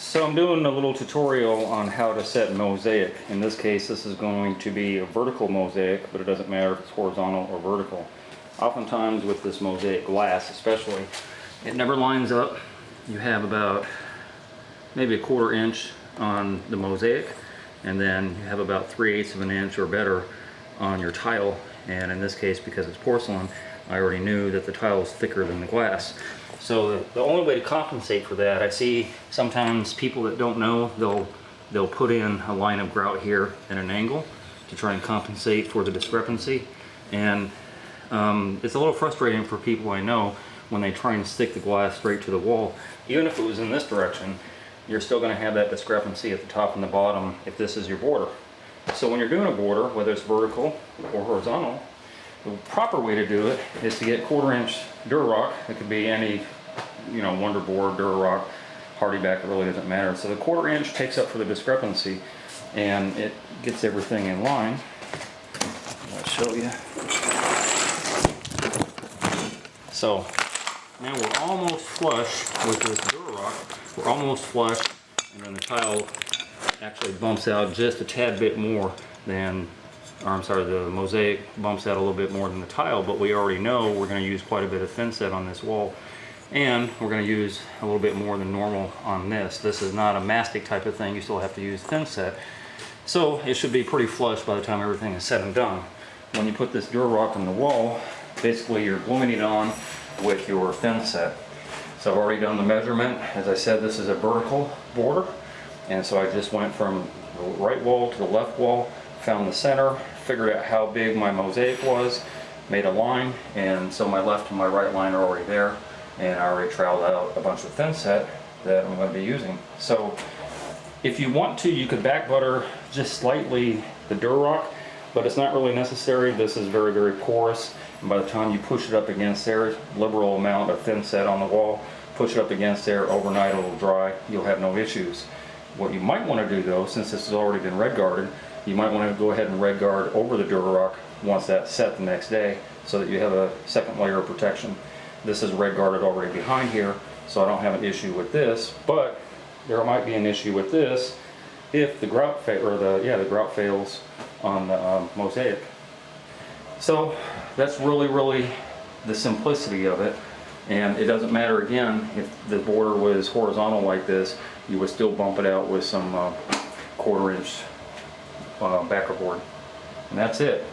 So I'm doing a little tutorial on how to set mosaic. In this case, this is going to be a vertical mosaic, but it doesn't matter if it's horizontal or vertical. Oftentimes with this mosaic glass especially, it never lines up. You have about maybe a 1/4 inch on the mosaic, and then you have about 3/8 of an inch or better on your tile. And in this case, because it's porcelain, I already knew that the tile is thicker than the glass. So the only way to compensate for that, I see sometimes people that don't know, they'll put in a line of grout here at an angle to try and compensate for the discrepancy. And it's a little frustrating for people I know when they try and stick the glass straight to the wall. Even if it was in this direction, you're still going to have that discrepancy at the top and the bottom if this is your border. So when you're doing a border, whether it's vertical or horizontal, the proper way to do it is to get 1/4 inch Durarock. It could be any, Wonder Board, Durarock, Hardyback, it really doesn't matter. So the 1/4 inch takes up for the discrepancy and it gets everything in line. I'll show you. So now we're almost flush with this Durarock. We're almost flush, and then the tile actually bumps out just a tad bit more than, the mosaic bumps out a little bit more than the tile, but we already know we're going to use quite a bit of thin set on this wall, and we're going to use a little bit more than normal on this. This is not a mastic type of thing, you still have to use thin set. So it should be pretty flush by the time everything is said and done. When you put this Durarock on the wall, basically you're gluing it on with your thin set. So I've already done the measurement. As I said, this is a vertical border, and so I just went from the right wall to the left wall, found the center, figured out how big my mosaic was, made a line, and so my left and my right line are already there, and I already troweled out a bunch of thin set that I'm going to be using. So if you want to, you could back butter just slightly the Durarock, but it's not really necessary. This is very, very porous, and by the time you push it up against there, liberal amount of thin set on the wall, push it up against there, overnight it'll dry, you'll have no issues. What you might want to do though, since this has already been red guarded, you might want to go ahead and red guard over the Durarock once that's set the next day, so that you have a second layer of protection. This is red guarded already behind here, so I don't have an issue with this, but there might be an issue with this if the grout the grout fails on the mosaic. So that's really the simplicity of it, and it doesn't matter again if the border was horizontal like this, you would still bump it out with some 1/4 inch backer board, and that's it.